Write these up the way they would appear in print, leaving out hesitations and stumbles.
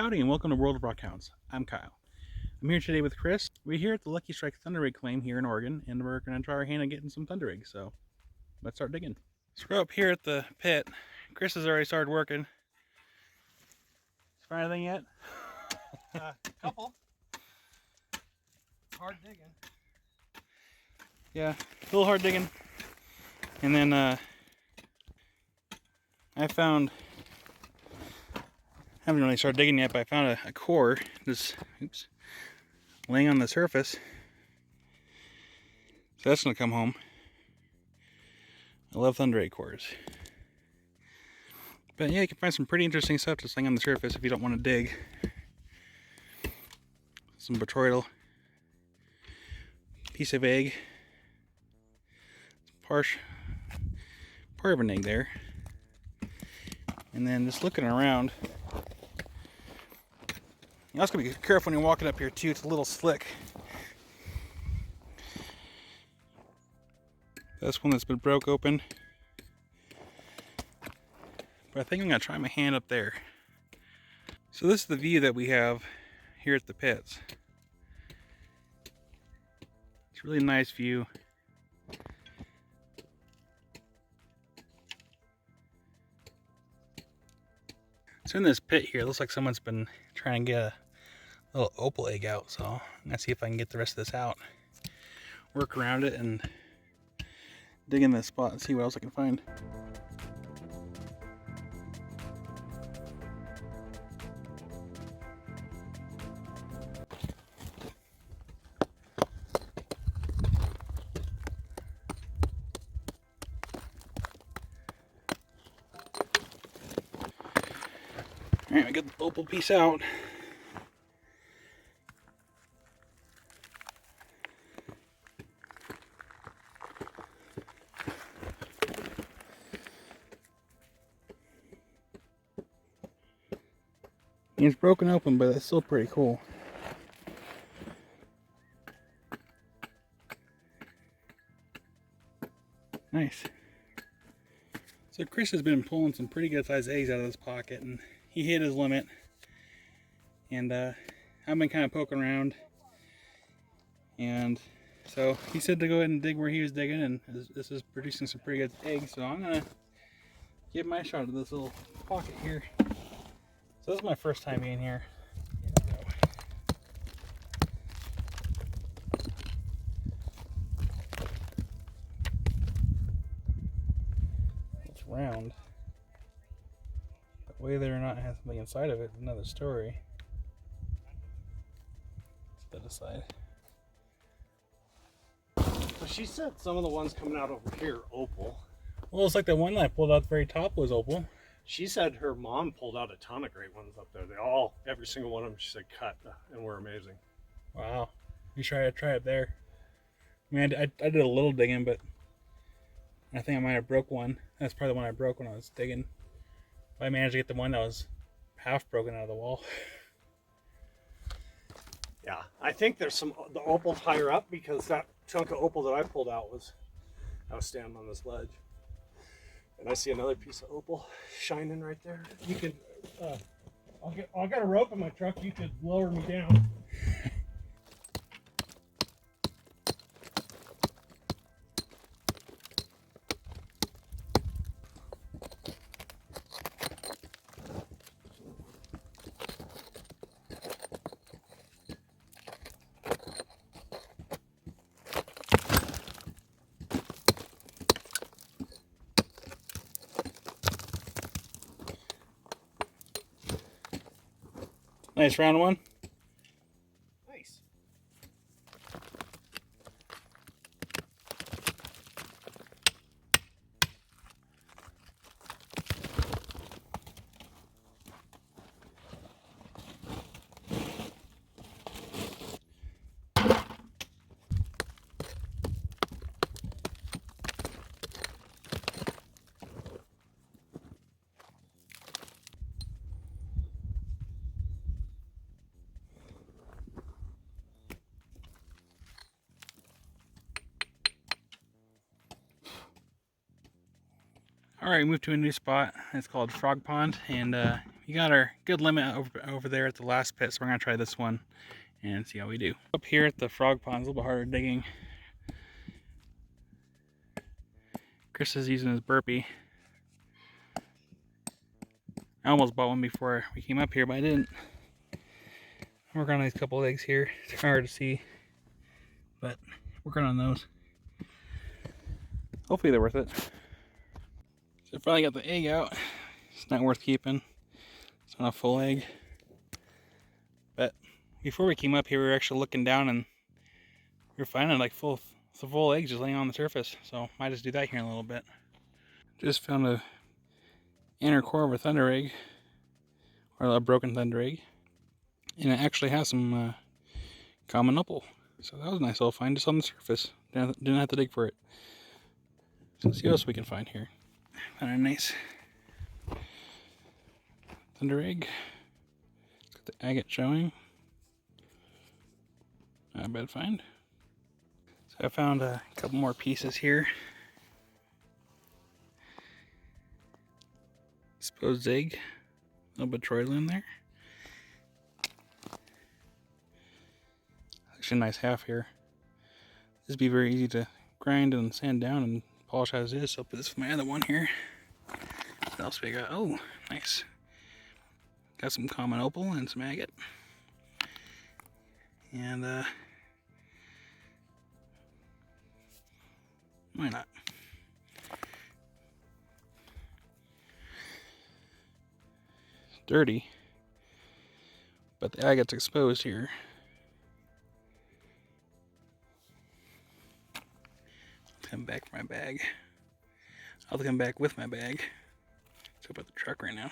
Howdy and welcome to World of Rockhounds. I'm Kyle. I'm here today with Chris. We're here at the Lucky Strike thunderegg claim here in Oregon, and we're going to try our hand at getting some thundereggs, so let's start digging. So we're up here at the pit. Chris has already started working. Find anything yet? Couple. Hard digging. Yeah, a little hard digging. And then I haven't really started digging yet, but I found a core just laying on the surface. So that's gonna come home. I love thunderegg cores. But yeah, you can find some pretty interesting stuff just laying on the surface if you don't want to dig. Some botryoidal, piece of egg, part of an egg there. And then just looking around, you also gotta be careful when you're walking up here too. It's a little slick. That's one that's been broke open. But I think I'm gonna try my hand up there. So this is the view that we have here at the pits. It's a really nice view. So in this pit here, it looks like someone's been trying to get a little opal egg out. So I'm gonna see if I can get the rest of this out, work around it, and dig in this spot and see what else I can find. Alright, I got the opal piece out. It's broken open, but it's still pretty cool. Nice. So Chris has been pulling some pretty good sized eggs out of this pocket, and he hit his limit. And I've been kind of poking around, and so he said to go ahead and dig where he was digging, and this is producing some pretty good eggs. So I'm gonna give my shot at this little pocket here. So this is my first time being here. It's round. But whether or not it has something inside of it is another story. Let's that aside. So she said some of the ones coming out over here opal. Well, it's like the one that I pulled out the very top was opal. She said her mom pulled out a ton of great ones up there. Every single one of them, she said cut and were amazing. Wow. You try it there. I mean, I did a little digging, but I think I might have broke one. That's probably the one I broke when I was digging. I managed to get the one that was half broken out of the wall. Yeah, I think there's the opals higher up because that chunk of opal that I pulled out was standing on this ledge. And I see another piece of opal shining right there. You can, I got a rope in my truck. You could lower me down. Nice round one. Nice. Alright, we moved to a new spot. It's called Frog Pond, and if we got our good limit over there at the last pit, so we're gonna try this one and see how we do. Up here at the frog pond, it's a little bit harder digging. Chris is using his burpee. I almost bought one before we came up here, but I didn't. I'm working on these couple eggs here. It's hard to see, but working on those. Hopefully they're worth it. So I finally got the egg out. It's not worth keeping. It's not a full egg. But before we came up here, we were actually looking down and we were finding like full eggs just laying on the surface. So might just do that here in a little bit. Just found a inner core of a thunder egg, or a broken thunder egg, and it actually has some common opal. So that was a nice little find just on the surface. Didn't have to dig for it. So let's see what else we can find here. Found a nice thunder egg. It's got the agate showing. Not a bad find. So I found a couple more pieces here. Exposed egg. A little bit of troiling in there. Actually a nice half here. This would be very easy to grind and sand down and polish as is. So I'll put this with my other one here. What else we got? Oh, nice. Got some common opal and some agate. And why not? It's dirty, but the agate's exposed here. Come back for my bag. I'll come back with my bag. It's up at the truck right now.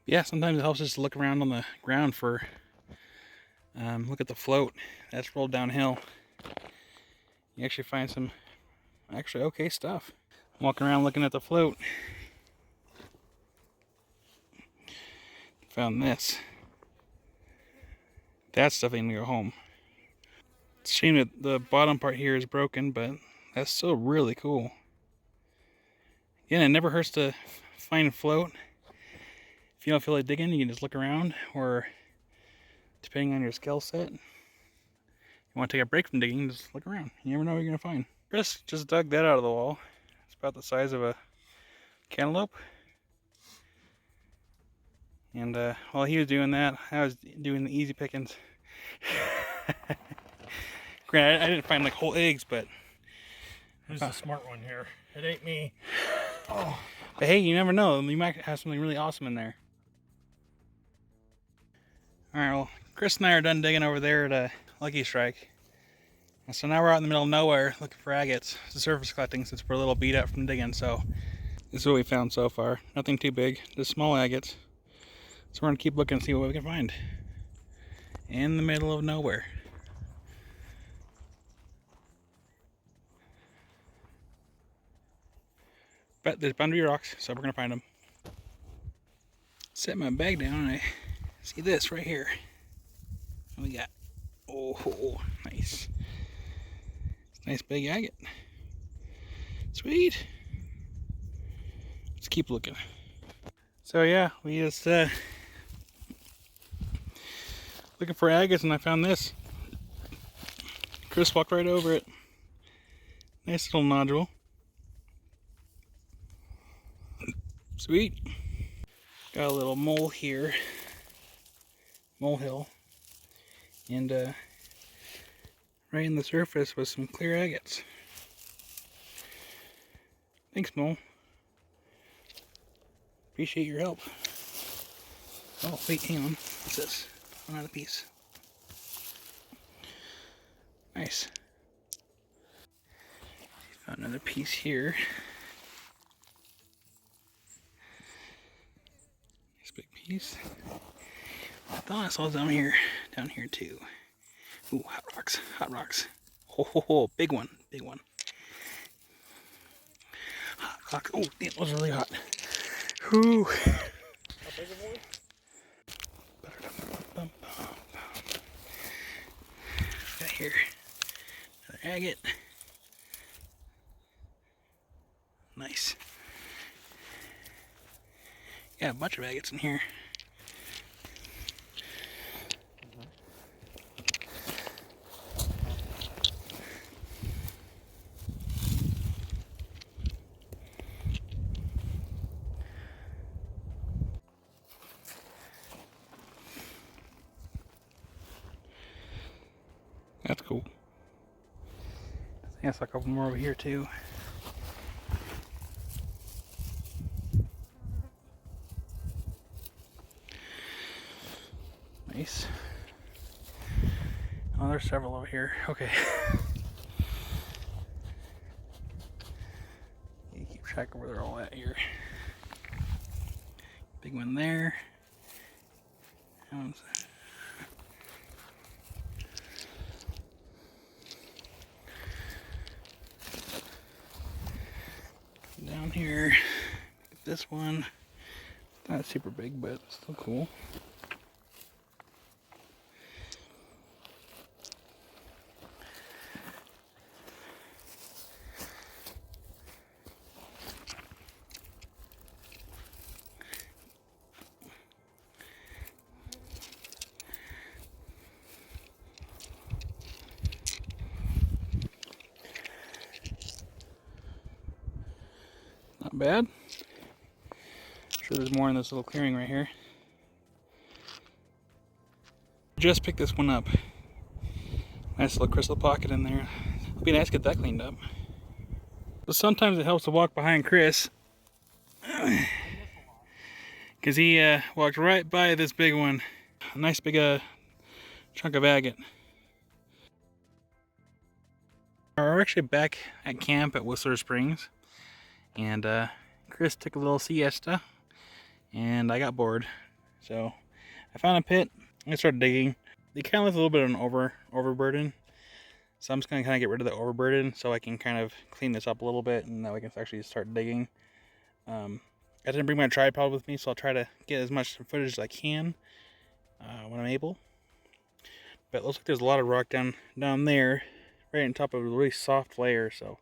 Yeah, sometimes it helps just to look around on the ground for, look at the float that's rolled downhill. You actually find some actually okay stuff. I'm walking around looking at the float. Found this. That stuff ain't gonna go home. It's a shame that the bottom part here is broken, but that's still really cool. Again, it never hurts to find a float. If you don't feel like digging, you can just look around, or depending on your skill set, you want to take a break from digging, just look around. You never know what you're gonna find. Chris just dug that out of the wall. It's about the size of a cantaloupe. And while he was doing that, I was doing the easy pickings. Granted, I didn't find like whole eggs, but who's the smart one here? It ain't me. Oh. But hey, you never know. You might have something really awesome in there. Alright, well, Chris and I are done digging over there at Lucky Strike. And so now we're out in the middle of nowhere looking for agates. It's surface collecting since we're a little beat up from digging, so this is what we found so far. Nothing too big, just small agates. So we're gonna keep looking and see what we can find. In the middle of nowhere. But there's bound to be rocks, so we're gonna find them. Set my bag down and I see this right here. What we got? Oh, nice. Nice big agate. Sweet. Let's keep looking. So yeah, we just looking for agates and I found this. Chris walked right over it. Nice little nodule. Sweet. Got a little mole here. Molehill. And right in the surface was some clear agates. Thanks, mole. Appreciate your help. Oh, wait, hang on. What's this? Another piece. Nice. Found another piece here. Nice big piece. I thought I saw down here too. Ooh, hot rocks, hot rocks. Oh, big one, big one. Hot rocks. Oh, it was really hot. Ooh. How big of one? Got here. agate. Nice. Got a bunch of agates in here. That's cool. I think that's like a couple more over here too. Nice. Oh, there's several over here. Okay. You keep track of where they're all at here. Big one there. Hounds. Down here, this one, not super big, but still cool. Not bad. Sure there's more in this little clearing right here. Just picked this one up. Nice little crystal pocket in there. It'll be nice to get that cleaned up. But sometimes it helps to walk behind Chris. Because he walked right by this big one. A nice big chunk of agate. We're actually back at camp at Whistler Springs. And Chris took a little siesta. And I got bored. So I found a pit. I started digging. They kind of left a little bit of an overburden. So I'm just going to kind of get rid of the overburden so I can kind of clean this up a little bit and now I can actually start digging. I didn't bring my tripod with me, so I'll try to get as much footage as I can when I'm able. But it looks like there's a lot of rock down there, right on top of a really soft layer. So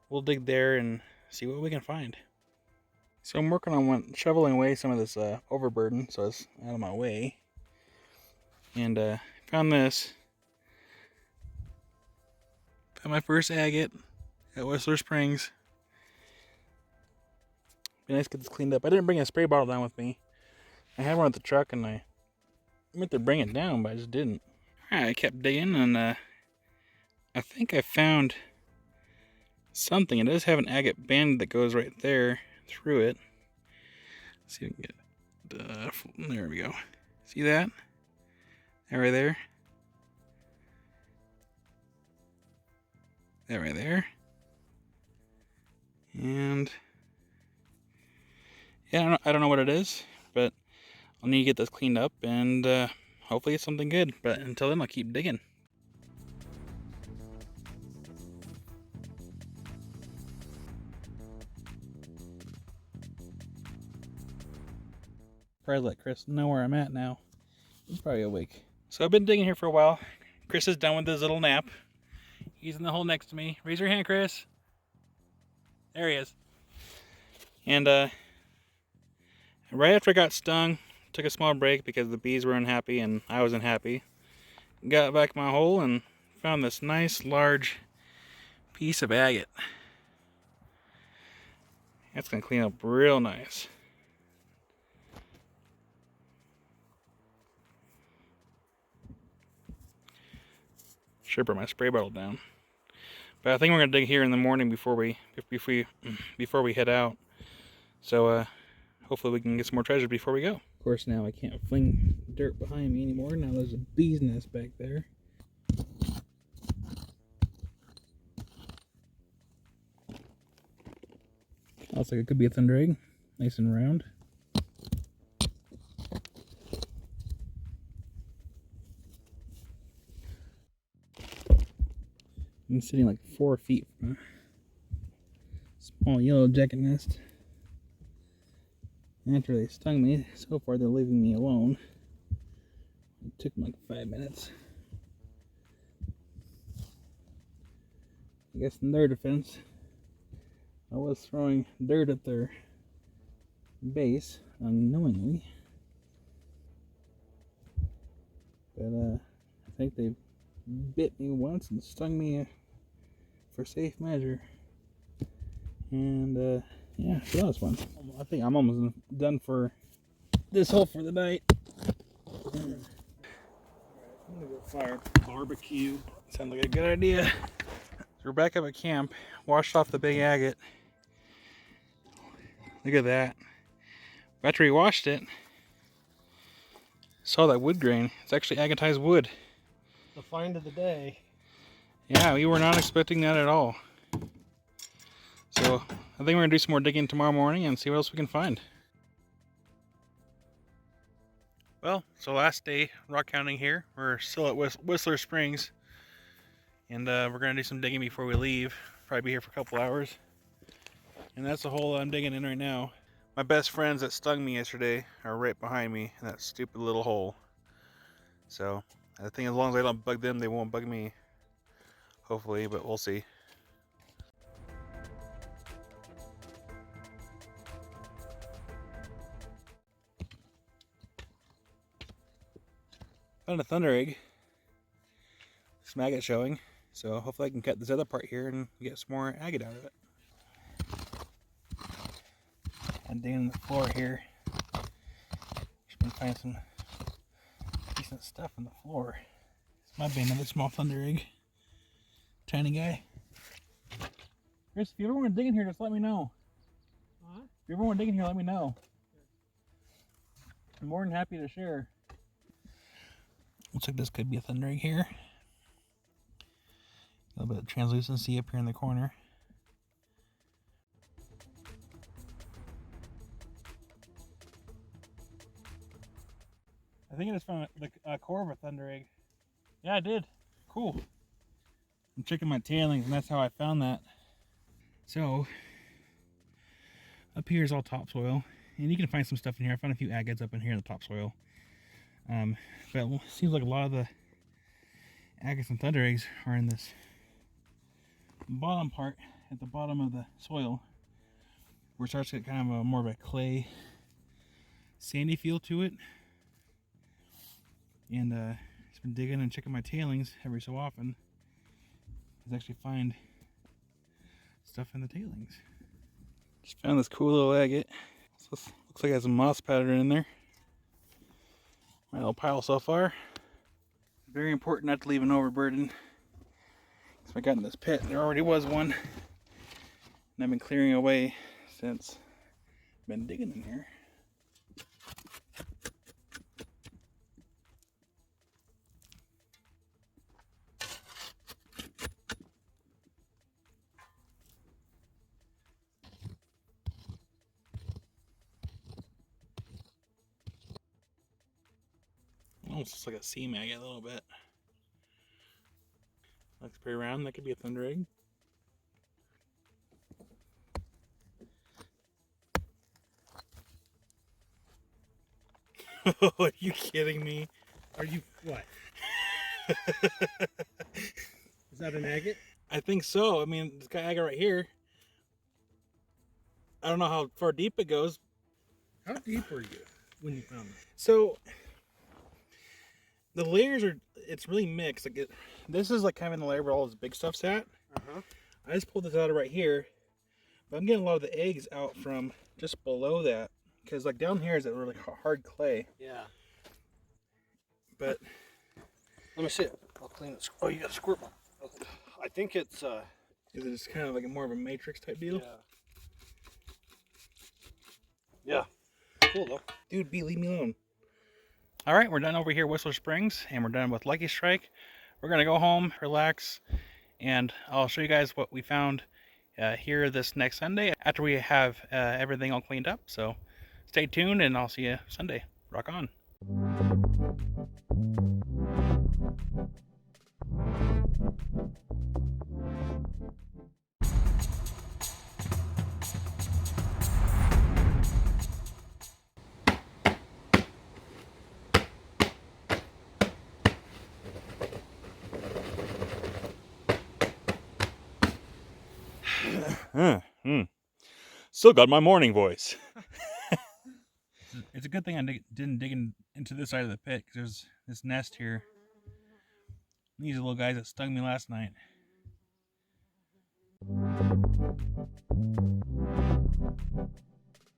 we'll dig there and see what we can find. So I'm working on shoveling away some of this overburden so it's out of my way. And found this. Found my first agate at Whistler Springs. Be nice to get this cleaned up. I didn't bring a spray bottle down with me. I had one at the truck and I meant to bring it down, but I just didn't. Alright, I kept digging and I think I found something. It does have an agate band that goes right there through it. Let's see if we can get there we go. See that? That right there. That right there. And yeah, I don't know what it is, but I'll need to get this cleaned up and hopefully it's something good. But until then, I'll keep digging. Probably let Chris know where I'm at now. He's probably awake. So I've been digging here for a while. Chris is done with his little nap. He's in the hole next to me. Raise your hand, Chris. There he is. And right after I got stung, took a small break because the bees were unhappy and I was unhappy. Got back my hole and found this nice large piece of agate. That's gonna clean up real nice. Should put my spray bottle down. But I think we're gonna dig here in the morning before we head out. So hopefully we can get some more treasure before we go. Of course, now I can't fling dirt behind me anymore. Now there's a bee's nest back there. Looks like it could be a thunder egg, nice and round. I'm sitting like 4 feet from a small yellow jacket nest. After they stung me, so far they're leaving me alone. It took them like 5 minutes. guess in their defense, I was throwing dirt at their base unknowingly. But I think they bit me once and stung me for safe measure. And yeah, so that was fun. I think I'm almost done for this hole for the night. I'm gonna go fire barbecue. Sounds like a good idea. So we're back up at camp. Washed off the big agate. Look at that. After we washed it, saw that wood grain. It's actually agatized wood. The find of the day. Yeah, we were not expecting that at all. So I think we're gonna do some more digging tomorrow morning and see what else we can find. Well, so last day rock hounding here. We're still at Whistler Springs, and we're gonna do some digging before we leave. Probably be here for a couple hours. And that's the hole I'm digging in right now. My best friends that stung me yesterday are right behind me in that stupid little hole. So I think as long as I don't bug them, they won't bug me. Hopefully, but we'll see. Found a thunder egg. Some agate showing. So hopefully I can cut this other part here and get some more agate out of it. I'm digging the floor here. Just been finding some decent stuff on the floor. This might be another small thunder egg. Tiny guy. Chris, if you ever want to dig in here, just let me know. Huh? If you ever want to dig in here, let me know. I'm more than happy to share. Looks like this could be a thunder egg here. A little bit of translucency up here in the corner. I think I just found the core of a thunder egg. Yeah, I did. Cool. I'm checking my tailings, and that's how I found that. So, up here is all topsoil, and you can find some stuff in here. I found a few agates up in here in the topsoil. But it seems like a lot of the agates and thunder eggs are in this bottom part at the bottom of the soil, where it starts to get kind of more of a clay, sandy feel to it. And just been digging and checking my tailings every so often. I actually find stuff in the tailings. Just found this cool little agate. So looks like it has a moss pattern in there. My little pile so far. Very important not to leave an overburden. So I got in this pit, there already was one. And I've been clearing away since I've been digging in here. Almost looks like a sea maggot a little bit. Looks pretty round. That could be a thunder egg. Are you kidding me? Are you what? Is that an agate? I think so. I mean, this guy agate right here. I don't know how far deep it goes. How deep were you when you found it? So the layers are, it's really mixed. Like this is like kind of in the layer where all this big stuff's at. I just pulled this out of right here, but I'm getting a lot of the eggs out from just below that, because like down here is a really hard clay. Yeah. But let me see it. I'll clean it. Oh, you got a squirt ball. I think it's is it just kind of like more of a matrix type deal? Yeah. Cool though. Dude, leave me alone. All right, we're done over here at Whistler Springs, and we're done with Lucky Strike. We're gonna go home, relax, and I'll show you guys what we found here this next Sunday after we have everything all cleaned up. So stay tuned, and I'll see you Sunday. Rock on. Still got my morning voice. It's a good thing I didn't dig into this side of the pit, because there's this nest here. These are little guys that stung me last night.